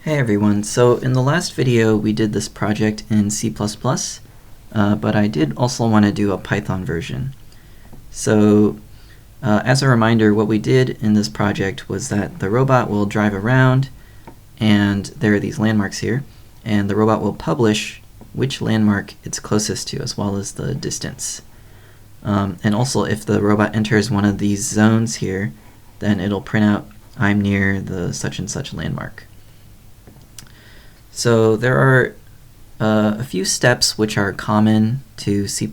Hey everyone, so in the last video we did this project in C++, but I did also want to do a Python version. So as a reminder, what we did in this project was that the robot will drive around and there are these landmarks here, and the robot will publish which landmark it's closest to as well as the distance. And also if the robot enters one of these zones here, then it'll print out I'm near the such and such landmark. So there are a few steps which are common to C++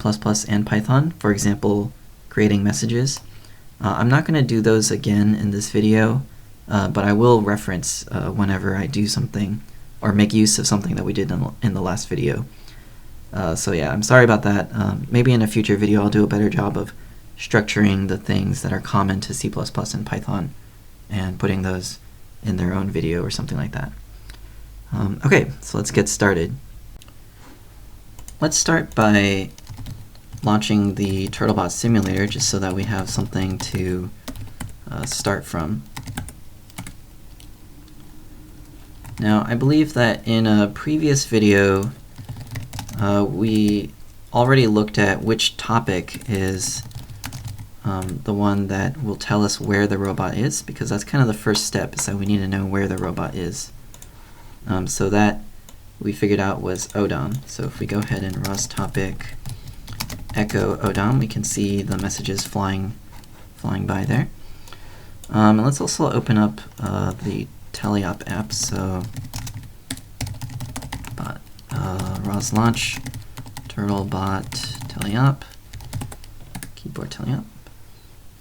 and Python, for example, creating messages. I'm not going to do those again in this video, but I will reference whenever I do something or make use of something that we did in the last video. So yeah, I'm sorry about that. Maybe in a future video I'll do a better job of structuring the things that are common to C++ and Python and putting those in their own video or something like that. Okay, so let's get started. Let's start by launching the Turtlebot simulator just so that we have something to start from. Now, I believe that in a previous video we already looked at which topic is the one that will tell us where the robot is, because that's kind of the first step, is that we need to know where the robot is. So that we figured out was ODOM. So if we go ahead and ROS topic echo ODOM, we can see the messages flying by there. And let's also open up the teleop app. So ROS launch turtlebot teleop keyboard teleop,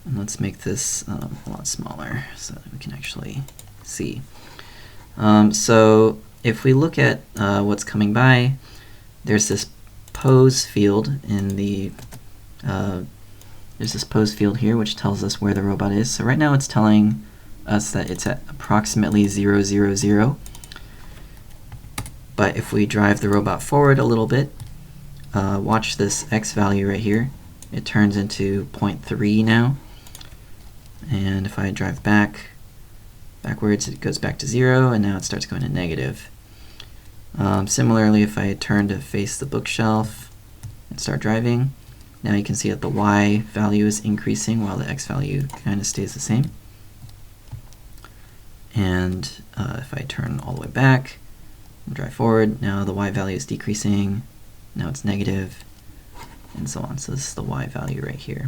and let's make this a lot smaller so that we can actually see. So if we look at what's coming by, there's this pose field in the there's this pose field here which tells us where the robot is. So right now it's telling us that it's at approximately 0, 0, 0. But if we drive the robot forward a little bit, watch this x value right here. It turns into 0.3 now. And if I drive backwards, it goes back to 0, and now it starts going to negative. Similarly, if I turn to face the bookshelf and start driving, now you can see that the y value is increasing while the x value kind of stays the same. And if I turn all the way back and drive forward, now the y value is decreasing, now it's negative, and so on. So this is the y value right here.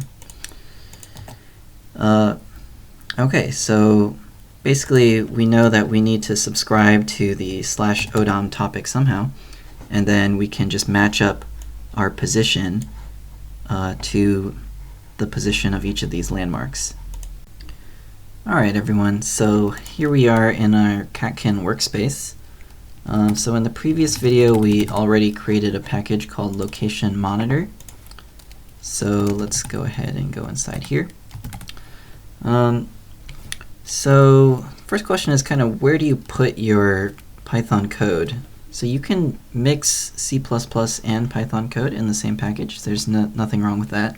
Okay, so basically, we know that we need to subscribe to the /odom topic somehow, and then we can just match up our position to the position of each of these landmarks. Alright everyone, so here we are in our Catkin workspace. So in the previous video we already created a package called location monitor. So let's go ahead and go inside here. So first question is kind of where do you put your Python code? So you can mix C++ and Python code in the same package. There's nothing wrong with that.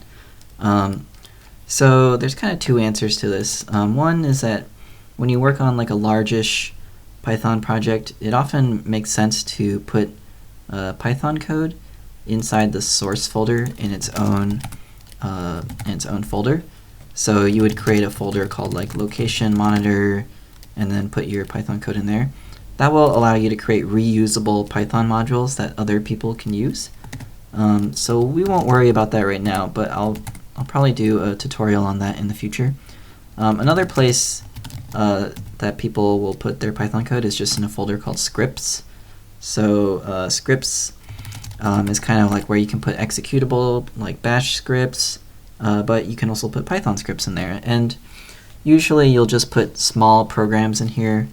So there's kind of two answers to this. One is that when you work on like a largish Python project, it often makes sense to put Python code inside the source folder in its own folder. So you would create a folder called like location monitor and then put your Python code in there. That will allow you to create reusable Python modules that other people can use. So we won't worry about that right now, but I'll probably do a tutorial on that in the future. Another place that people will put their Python code is just in a folder called scripts. So scripts is kind of like where you can put executable like bash scripts, but you can also put Python scripts in there. And usually you'll just put small programs in here,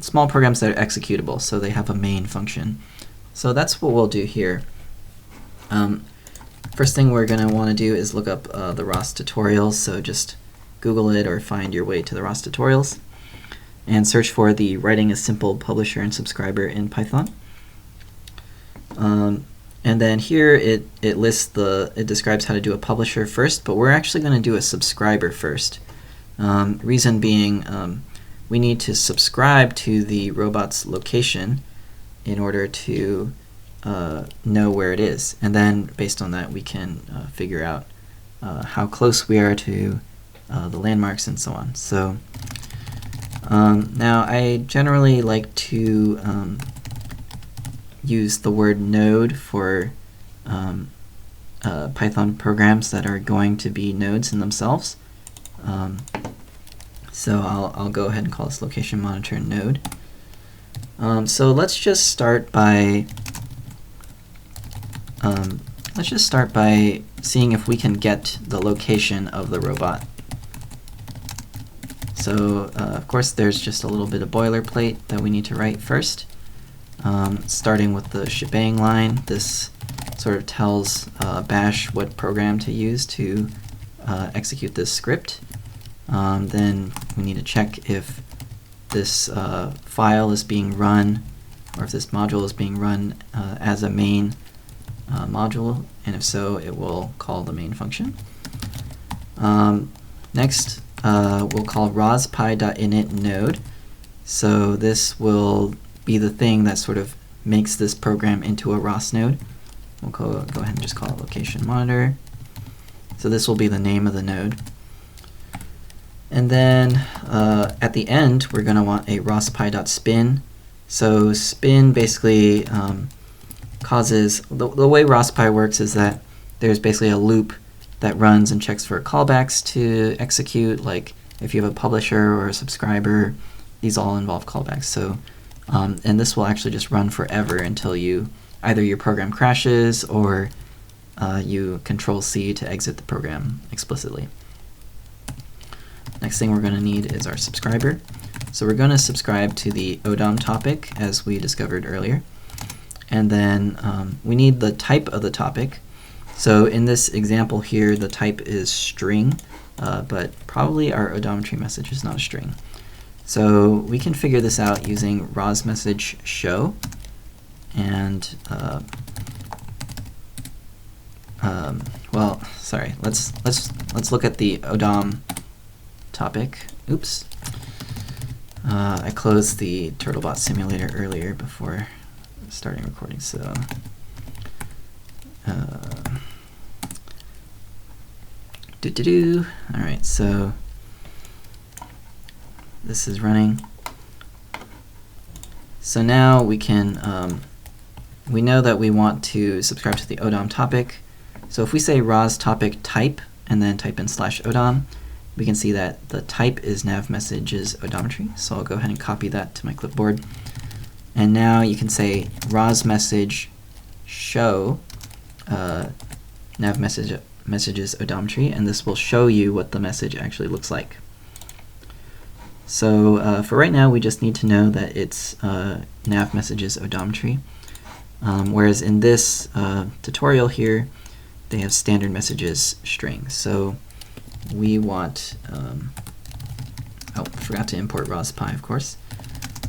small programs that are executable, so they have a main function. So that's what we'll do here. First thing we're going to want to do is look up the ROS tutorials, so just Google it or find your way to the ROS tutorials and search for the writing a simple publisher and subscriber in Python. And then here it describes how to do a publisher first, but we're actually going to do a subscriber first. Reason being, we need to subscribe to the robot's location in order to know where it is. And then based on that, we can figure out how close we are to the landmarks and so on. So now I generally like to use the word node for Python programs that are going to be nodes in themselves. So I'll go ahead and call this location monitor node. So let's just start by seeing if we can get the location of the robot. So of course there's just a little bit of boilerplate that we need to write first. Starting with the shebang line, this sort of tells Bash what program to use to execute this script. Then we need to check if this file is being run, or if this module is being run as a main module, and if so, it will call the main function. Next, we'll call rospy.init node. So this will be the thing that sort of makes this program into a ROS node. We'll go ahead and just call it location monitor. So this will be the name of the node. And then at the end, we're going to want a rospy.spin. So spin basically causes, the way rospy works is that there's basically a loop that runs and checks for callbacks to execute, like if you have a publisher or a subscriber, these all involve callbacks. So and this will actually just run forever until either your program crashes or you Control-C to exit the program explicitly. Next thing we're going to need is our subscriber. So we're going to subscribe to the ODOM topic as we discovered earlier. And then we need the type of the topic. So in this example here, the type is string, but probably our odometry message is not a string. So we can figure this out using ROS message show. And well, sorry. Let's look at the ODOM topic. Oops. I closed the Turtlebot simulator earlier before starting recording, so all right, so this is running. So now we can we know that we want to subscribe to the ODOM topic. So if we say ROS topic type and then type in /ODOM, we can see that the type is nav messages odometry. So I'll go ahead and copy that to my clipboard. And now you can say ROS message show nav messages odometry, and this will show you what the message actually looks like. So for right now, we just need to know that it's nav messages odometry. Whereas in this tutorial here, they have standard messages string. So we want, oh, I forgot to import rospy, of course.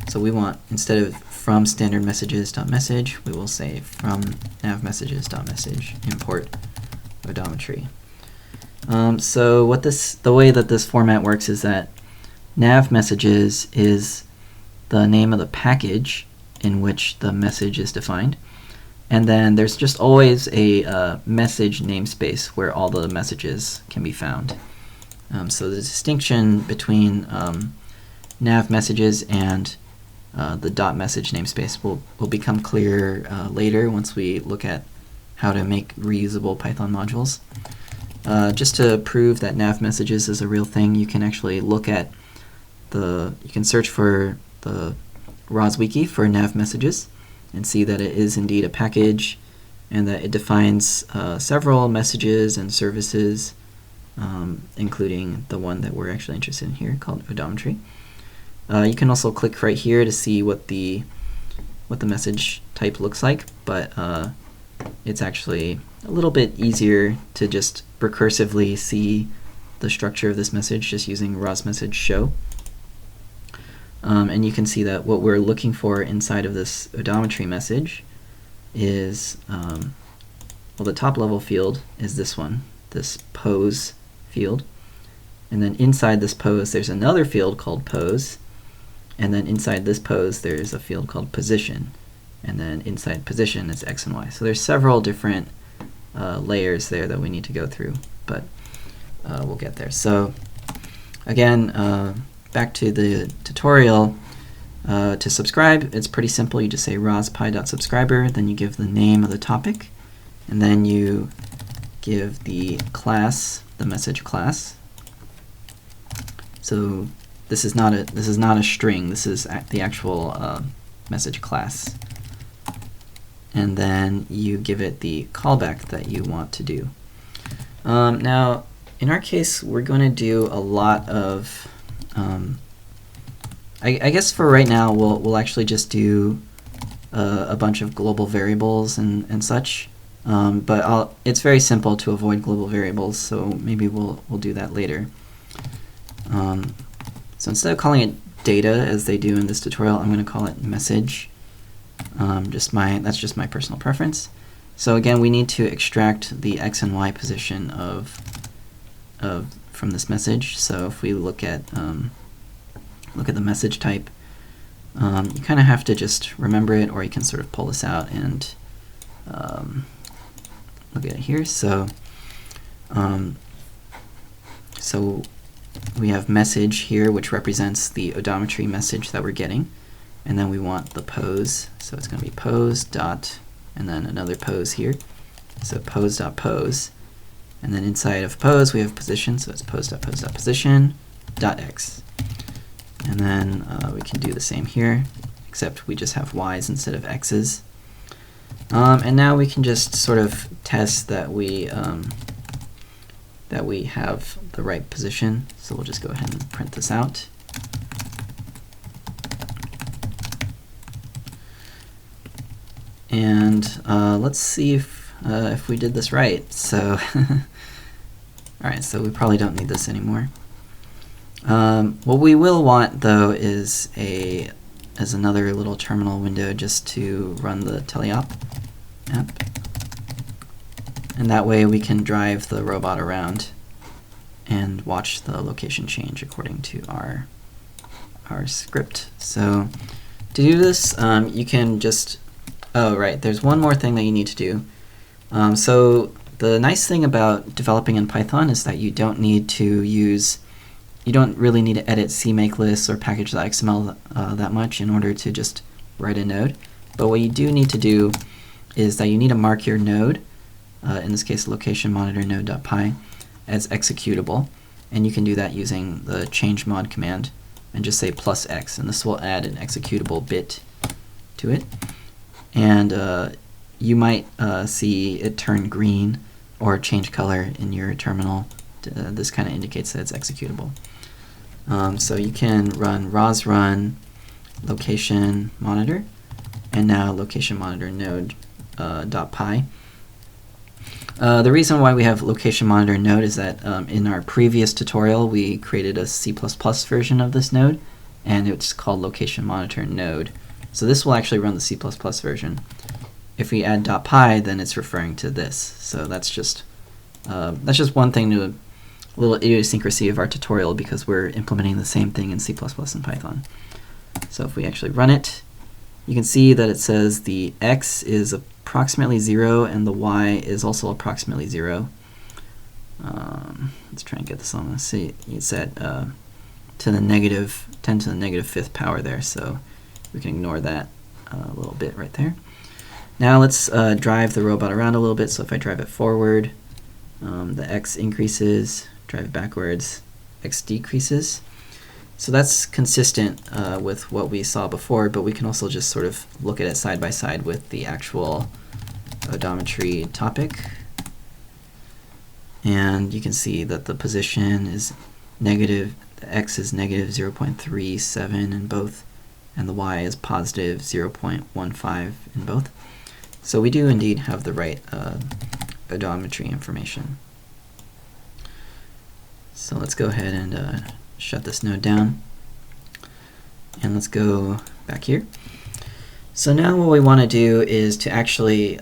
So we want, instead of from standard messages.message, we will say from nav messages.message import odometry. So the way that this format works is that nav messages is the name of the package in which the message is defined. And then there's just always a message namespace where all the messages can be found. So the distinction between nav messages and the .message namespace will become clearer later once we look at how to make reusable Python modules. Just to prove that nav messages is a real thing, you can actually look at you can search for the ROS wiki for nav messages and see that it is indeed a package and that it defines several messages and services, including the one that we're actually interested in here called odometry. You can also click right here to see what the message type looks like, but it's actually a little bit easier to just recursively see the structure of this message just using ROS message show. And you can see that what we're looking for inside of this odometry message is, well, the top level field is this one, this pose field. And then inside this pose, there's another field called pose. And then inside this pose, there's a field called position. And then inside position is X and Y. So there's several different layers there that we need to go through, but we'll get there. So again, back to the tutorial. To subscribe, it's pretty simple. You just say rospy.subscriber, then you give the name of the topic, and then you give the class, the message class. So this is not a string. This is the actual message class. And then you give it the callback that you want to do. Now, in our case, we're going to do a lot of I guess for right now, we'll actually just do a bunch of global variables and such. But it's very simple to avoid global variables, so maybe we'll do that later. So instead of calling it data as they do in this tutorial, I'm going to call it message. That's just my personal preference. So again, we need to extract the X and Y position from this message. So if we look at the message type, you kind of have to just remember it, or you can sort of pull this out and look at it here. So we have message here, which represents the odometry message that we're getting, and then we want the pose. So it's going to be pose dot, and then another pose here. So pose dot pose, and then inside of pose we have position. So it's pose dot pose dot position dot x. And then we can do the same here, except we just have y's instead of x's. And now we can just sort of test that we have the right position. So we'll just go ahead and print this out. And let's see if we did this right. So, all right. So we probably don't need this anymore. What we will want, though, is another little terminal window just to run the teleop app, and that way we can drive the robot around and watch the location change according to our script. So to do this, you can just there's one more thing that you need to do. So the nice thing about developing in Python is that you don't really need to edit CMake lists or package.xml that much in order to just write a node. But what you do need to do is that you need to mark your node, in this case location monitor node.py, as executable. And you can do that using the change mod command and just say +x, and this will add an executable bit to it. And you might see it turn green or change color in your terminal. This kind of indicates that it's executable. So you can run ROS run location monitor, and now location monitor node .py. The reason why we have location monitor node is that in our previous tutorial we created a C++ version of this node, and it's called location monitor node. So this will actually run the C++ version. If we add .py, then it's referring to this. So that's just one thing to a little idiosyncrasy of our tutorial, because we're implementing the same thing in C++ and Python. So if we actually run it, you can see that it says the x is approximately 0 and the y is also approximately 0. Let's try and get this on. Let's see, it's set to the negative 10 to the negative 5th power there, so we can ignore that a little bit right there. Now let's drive the robot around a little bit. So if I drive it forward, the x increases, drive it backwards, x decreases. So that's consistent with what we saw before, but we can also just sort of look at it side by side with the actual odometry topic. And you can see that the position is negative, the x is negative 0.37 in both, and the y is positive 0.15 in both. So we do indeed have the right odometry information. So let's go ahead and shut this node down, and let's go back here. So now what we want to do is to actually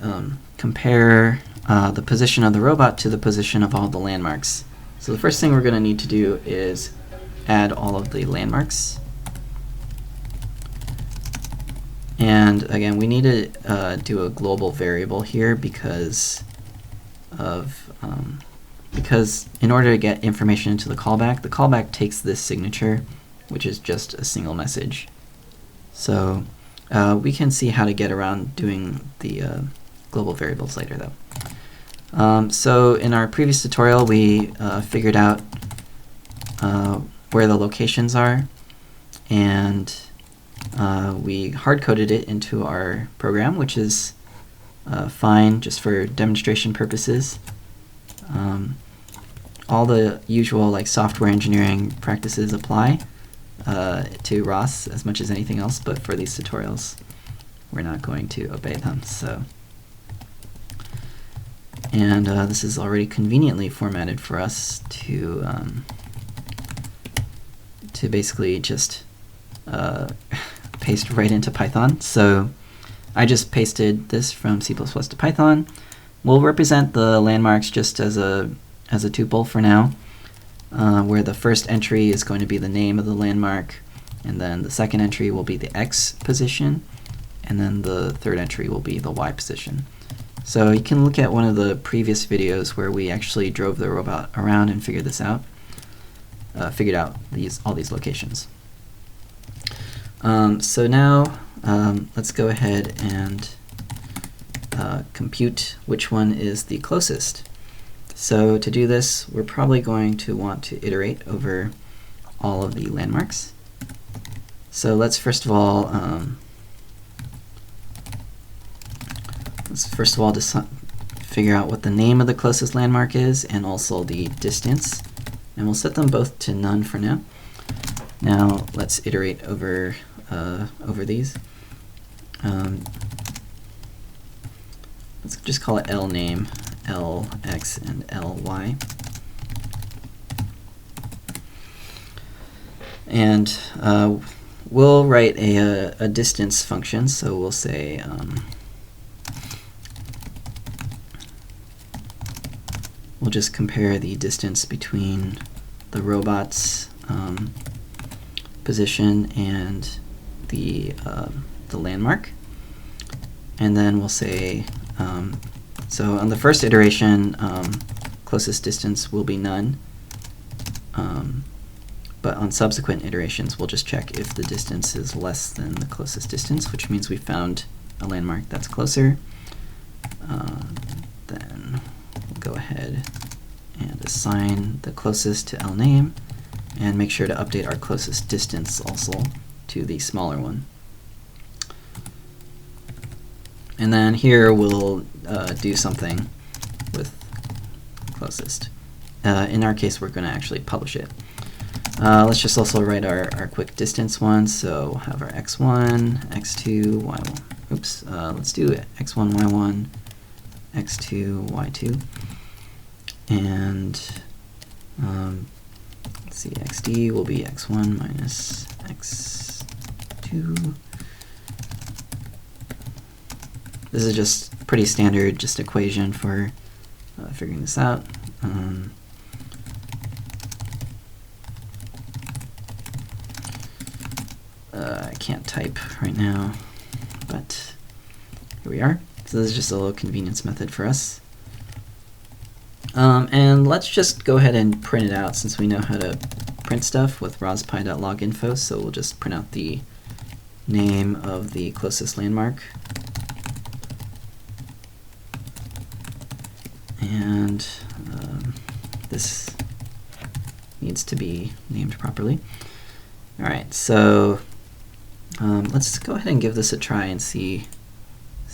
compare the position of the robot to the position of all the landmarks. So the first thing we're going to need to do is add all of the landmarks. And again, we need to do a global variable here because in order to get information into the callback takes this signature, which is just a single message. So we can see how to get around doing the global variables later, though. So in our previous tutorial, we figured out where the locations are, and we hard-coded it into our program, which is fine just for demonstration purposes. All the usual like software engineering practices apply to ROS as much as anything else, but for these tutorials, we're not going to obey them. So, and this is already conveniently formatted for us to basically just paste right into Python. So I just pasted this from C++ to Python. We'll represent the landmarks just as a tuple for now, where the first entry is going to be the name of the landmark, and then the second entry will be the X position, and then the third entry will be the Y position. So you can look at one of the previous videos where we actually drove the robot around and figured this out, figured out all these locations. So now let's go ahead and compute which one is the closest. So to do this, we're probably going to want to iterate over all of the landmarks. So let's first of all just figure out what the name of the closest landmark is and also the distance, and we'll set them both to none for now. Now let's iterate over these. Let's just call it L name, LX and LY. And we'll write a distance function, so we'll say we'll just compare the distance between the robot's position and the landmark. And then we'll say, so on the first iteration, closest distance will be none. But on subsequent iterations, we'll just check if the distance is less than the closest distance, which means we found a landmark that's closer. Then we'll go ahead and assign the closest to LName, and make sure to update our closest distance also to the smaller one. And then here we'll do something with closest. In our case, we're going to actually publish it. Let's just also write our quick distance one. So we'll have our x1, x2, y1. Oops, let's do it. x1, y1, x2, y2. And let's see, xd will be x1 minus x2. This is just pretty standard, just equation for figuring this out. I can't type right now, but here we are. So this is just a little convenience method for us. And let's just go ahead and print it out since we know how to print stuff with rospy.loginfo. So we'll just print out the name of the closest landmark. And this needs to be named properly. All right, so let's go ahead and give this a try and see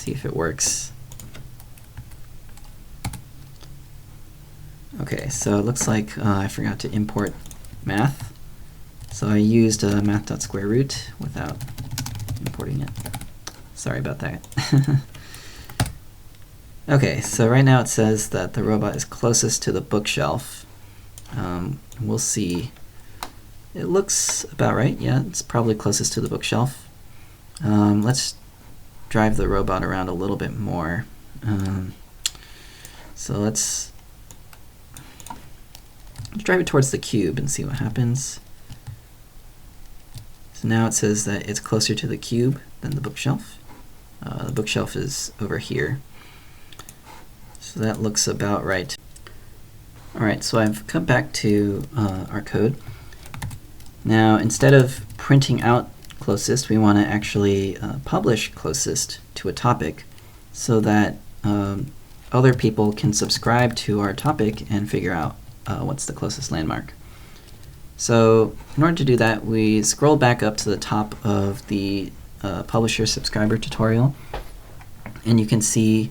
if it works. Okay, so it looks like I forgot to import math. So I used math.square root without importing it. Sorry about that. Okay, so right now it says that the robot is closest to the bookshelf. We'll see. It looks about right. Yeah, it's probably closest to the bookshelf. Let's drive the robot around a little bit more. So let's drive it towards the cube and see what happens. So now it says that it's closer to the cube. than the bookshelf. The bookshelf is over here. So that looks about right. Alright, so I've come back to our code. Now, instead of printing out closest, we want to actually publish closest to a topic so that other people can subscribe to our topic and figure out what's the closest landmark. So in order to do that, we scroll back up to the top of the publisher subscriber tutorial, and you can see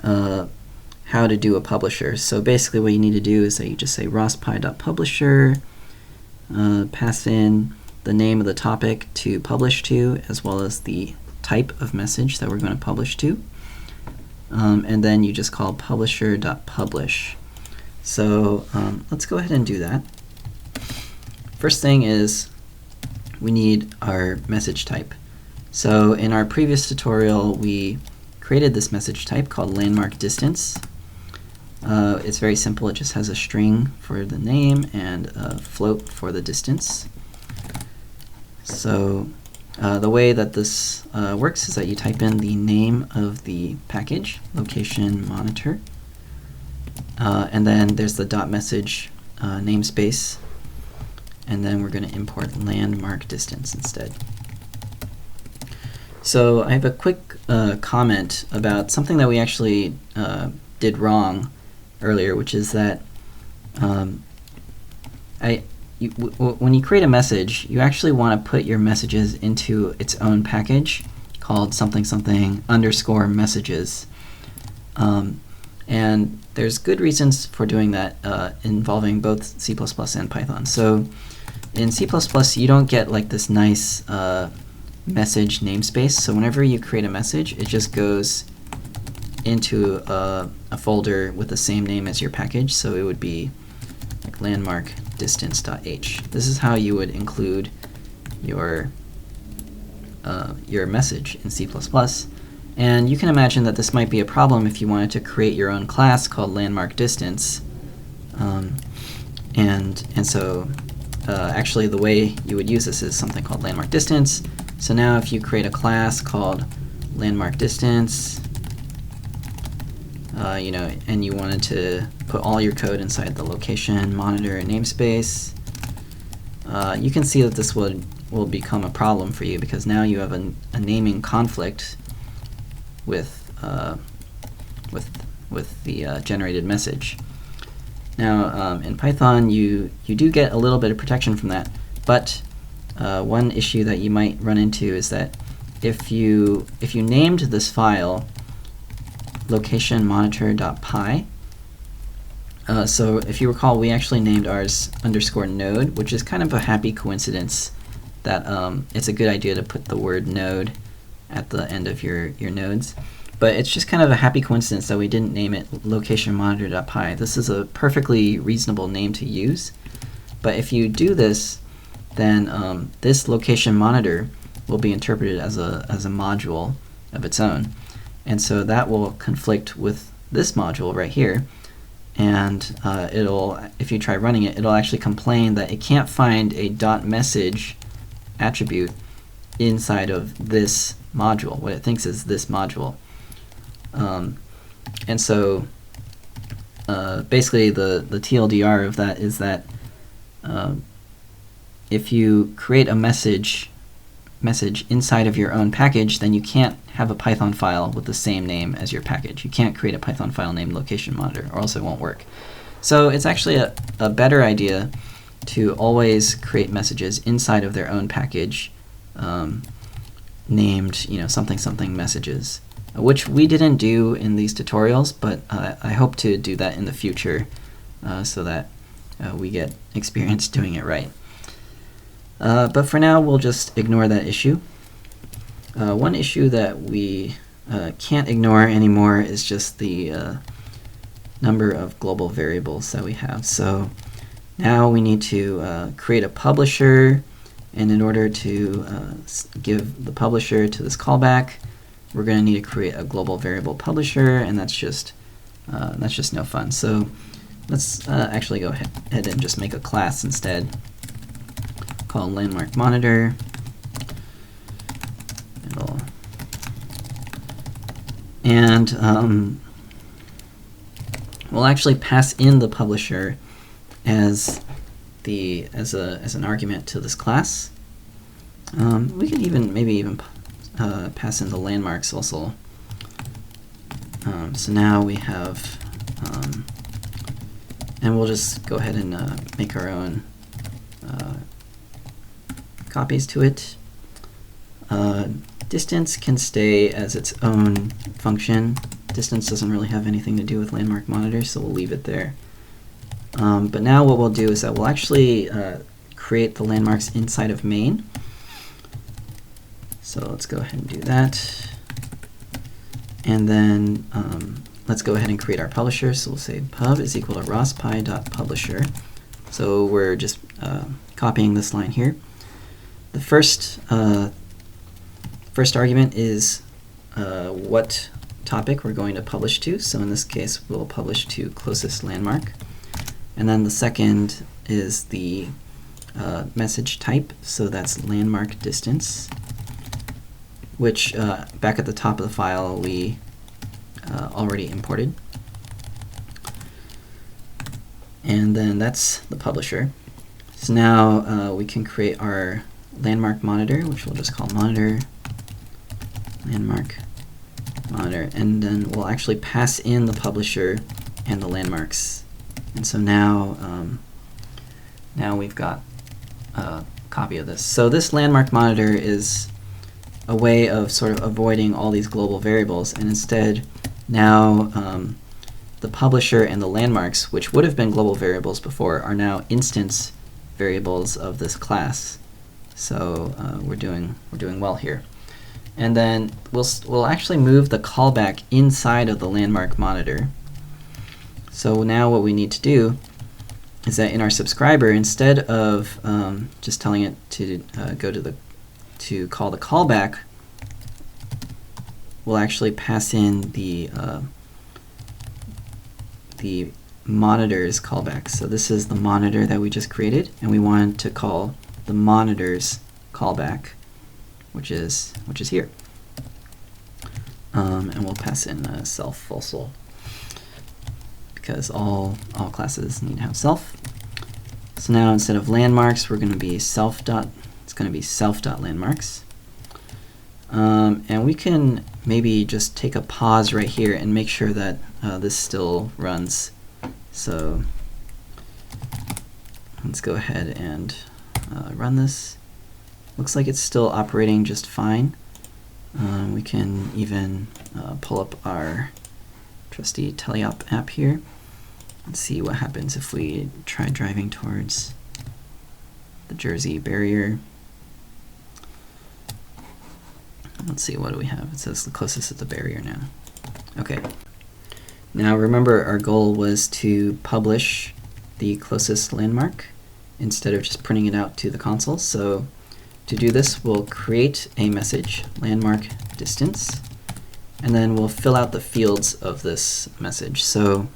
how to do a publisher. So basically what you need to do is that you just say rospy.publisher, pass in the name of the topic to publish to, as well as the type of message that we're going to publish to. And then you just call publisher.publish. So let's go ahead and do that. First thing is we need our message type. So in our previous tutorial, we created this message type called landmark distance. It's very simple. It just has a string for the name and a float for the distance. So the way that this works is that you type in the name of the package, location monitor, and then there's the dot message namespace, and then we're going to import landmark distance instead. So I have a quick comment about something that we actually did wrong earlier, which is that when you create a message, you actually want to put your messages into its own package called something something underscore messages. And there's good reasons for doing that involving both C++ and Python. So in C++, you don't get like this nice message namespace. So whenever you create a message, it just goes into a folder with the same name as your package. So it would be like landmark distance.h. This is how you would include your message in C++. And you can imagine that this might be a problem if you wanted to create your own class called landmark distance. And so actually the way you would use this is something called landmark distance. So now if you create a class called landmark distance, and you wanted to put all your code inside the location monitor namespace, you can see that this will become a problem for you because now you have a naming conflict with the generated message. Now in Python you do get a little bit of protection from that, but one issue that you might run into is that if you named this file location monitor.py, so if you recall, we actually named ours underscore node, which is kind of a happy coincidence that it's a good idea to put the word node at the end of your nodes. But it's just kind of a happy coincidence that we didn't name it location monitor.py. This is a perfectly reasonable name to use. But if you do this, then this location monitor will be interpreted as a module of its own. And so that will conflict with this module right here. And if you try running it, it'll actually complain that it can't find a .message attribute inside of this module, what it thinks is this module. And so basically the TLDR of that is that if you create a message inside of your own package, then you can't have a Python file with the same name as your package. You can't create a Python file named location monitor, or else it won't work. So it's actually a better idea to always create messages inside of their own package named something something messages, which we didn't do in these tutorials, but I hope to do that in the future so that we get experience doing it right. But for now, we'll just ignore that issue. One issue that we can't ignore anymore is just the number of global variables that we have. So now we need to create a publisher, and in order to give the publisher to this callback, we're going to need to create a global variable publisher, and that's just no fun. So let's actually go ahead and just make a class instead called landmark monitor. It'll And we'll actually pass in the publisher as an argument to this class. We can maybe pass in the landmarks also. So now we have, and we'll just go ahead and make our own copies to it. Distance can stay as its own function. Distance doesn't really have anything to do with landmark monitor, so we'll leave it there. But now what we'll do is that we'll actually create the landmarks inside of main. So let's go ahead and do that. And then let's go ahead and create our publisher. So we'll say pub is equal to rospy.publisher. So we're just copying this line here. The first argument is what topic we're going to publish to. So in this case, we'll publish to closest landmark. And then the second is the message type. So that's landmark distance, which back at the top of the file we already imported. And then that's the publisher. So now we can create our landmark monitor, which we'll just call monitor, landmark monitor, and then we'll actually pass in the publisher and the landmarks. And so now, now we've got a copy of this. So this landmark monitor is a way of sort of avoiding all these global variables, and instead now the publisher and the landmarks, which would have been global variables before, are now instance variables of this class. So we're doing well here. And then we'll actually move the callback inside of the landmark monitor. So now what we need to do is that in our subscriber, instead of just telling it to to call the callback, we'll actually pass in the monitor's callback. So this is the monitor that we just created, and we want to call the monitor's callback, which is here. And we'll pass in self also, because all classes need to have self. So now instead of landmarks, we're going to be self.landmarks. And we can maybe just take a pause right here and make sure that this still runs. So let's go ahead and run this. Looks like it's still operating just fine. We can even pull up our trusty teleop app here and see what happens if we try driving towards the Jersey barrier. Let's see, what do we have? It says the closest is the barrier now. Okay. Now remember, our goal was to publish the closest landmark instead of just printing it out to the console. So to do this, we'll create a message, landmark distance, and then we'll fill out the fields of this message. So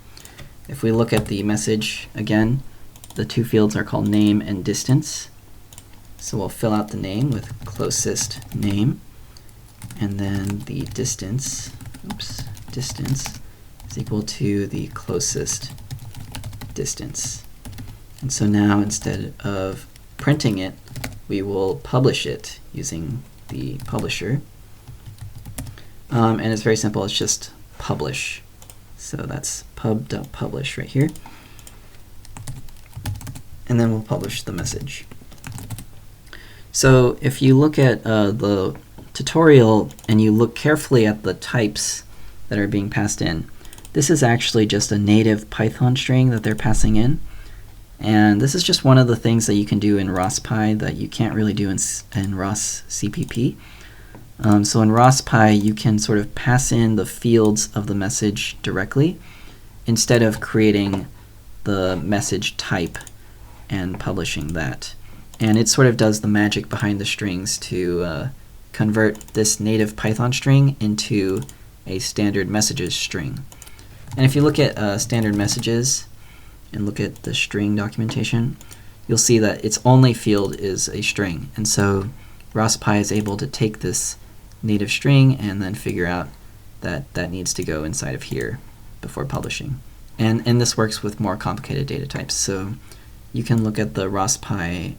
if we look at the message again, the two fields are called name and distance. So we'll fill out the name with closest name, and then the distance, distance is equal to the closest distance. And so now instead of printing it, we will publish it using the publisher. And it's very simple, it's just publish. So that's pub.publish right here. And then we'll publish the message. So if you look at the tutorial and you look carefully at the types that are being passed in, this is actually just a native Python string that they're passing in. And this is just one of the things that you can do in ROS.Py that you can't really do in ROS CPP. So in ROS.Py, you can sort of pass in the fields of the message directly instead of creating the message type and publishing that. And it sort of does the magic behind the strings to convert this native Python string into a standard messages string. And if you look at standard messages and look at the string documentation, you'll see that its only field is a string. And so ROS.Py is able to take this native string and then figure out that needs to go inside of here before publishing. And this works with more complicated data types. So you can look at the ROS.py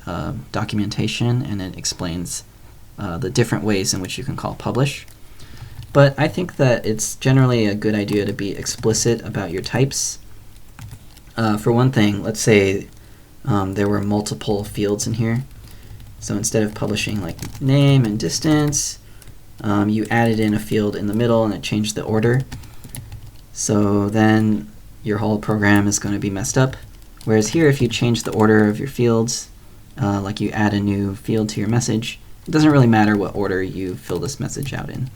documentation, and it explains the different ways in which you can call publish. But I think that it's generally a good idea to be explicit about your types. For one thing, let's say there were multiple fields in here. So instead of publishing like name and distance, you added in a field in the middle and it changed the order. So then your whole program is going to be messed up. Whereas here, if you change the order of your fields, like you add a new field to your message, it doesn't really matter what order you fill this message out in.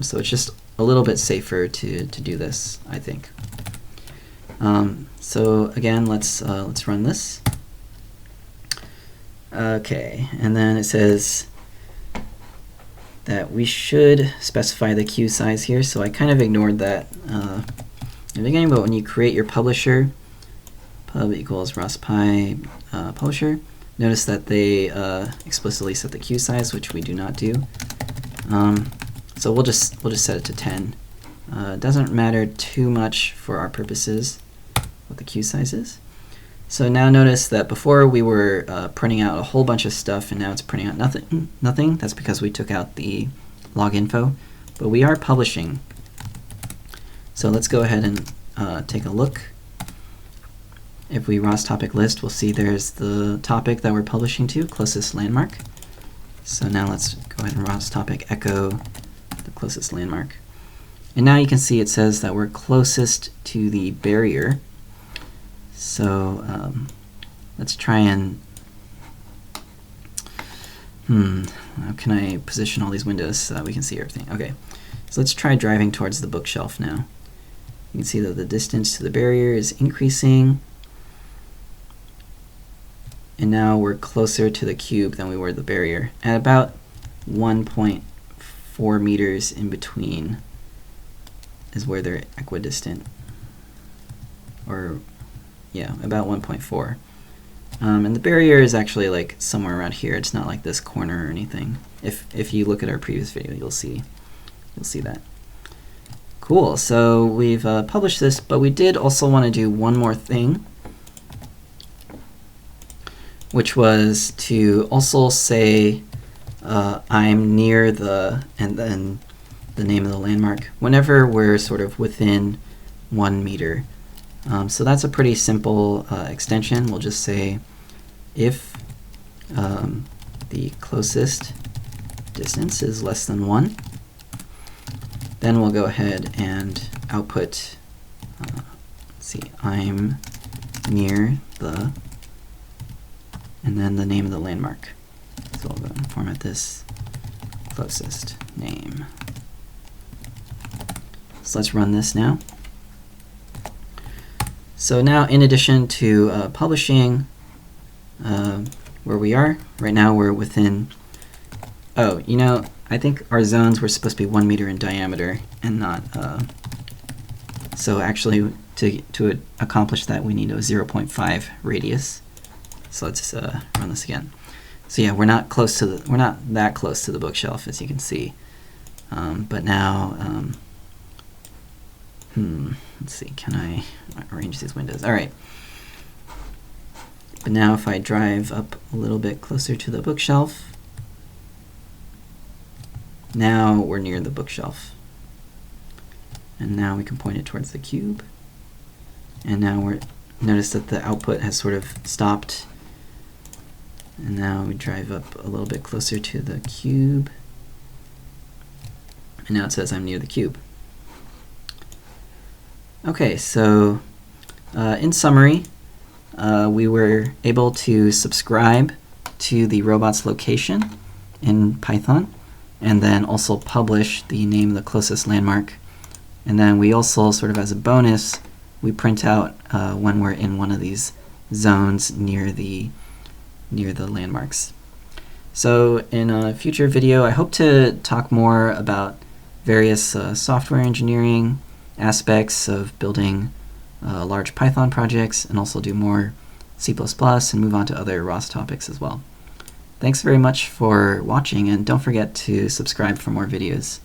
So it's just a little bit safer to do this, I think. So again, let's run this. Okay, and then it says that we should specify the queue size here. So I kind of ignored that in the beginning, but when you create your publisher, pub equals ROS.py publisher, notice that they explicitly set the queue size, which we do not do. So we'll just set it to 10. It doesn't matter too much for our purposes what the queue size is. So now notice that before we were printing out a whole bunch of stuff, and now it's printing out nothing. That's because we took out the log info, but we are publishing. So let's go ahead and take a look. If we ROS topic list, we'll see there's the topic that we're publishing to, closest landmark. So now let's go ahead and ROS topic echo the closest landmark. And now you can see it says that we're closest to the barrier. So let's try and, how can I position all these windows so that we can see everything? Okay, so let's try driving towards the bookshelf now. You can see that the distance to the barrier is increasing. And now we're closer to the cube than we were the barrier, at about 1.4 meters in between is where they're equidistant. Or, yeah, about 1.4. And the barrier is actually like somewhere around here. It's not like this corner or anything. If you look at our previous video, you'll see that. Cool, so we've published this, but we did also want to do one more thing, which was to also say I'm near the, and then the name of the landmark, whenever we're sort of within 1 meter. So that's a pretty simple extension. We'll just say if the closest distance is less than 1, then we'll go ahead and output, let's see, I'm near the, and then the name of the landmark. So we'll go and format this closest name. So let's run this now. So now, in addition to publishing where we are, right now we're within, oh, you know, I think our zones were supposed to be 1 meter in diameter and not, so actually to accomplish that we need a 0.5 radius. So let's run this again. So yeah, we're not that close to the bookshelf, as you can see. But now, let's see, can I arrange these windows? All right. But now if I drive up a little bit closer to the bookshelf, now we're near the bookshelf. And now we can point it towards the cube. And now notice that the output has sort of stopped. And now we drive up a little bit closer to the cube. And now it says I'm near the cube. Okay, so in summary, we were able to subscribe to the robot's location in Python, and then also publish the name of the closest landmark. And then we also, sort of as a bonus, we print out when we're in one of these zones near the landmarks. So in a future video, I hope to talk more about various software engineering aspects of building large Python projects, and also do more C++ and move on to other ROS topics as well. Thanks very much for watching, and don't forget to subscribe for more videos.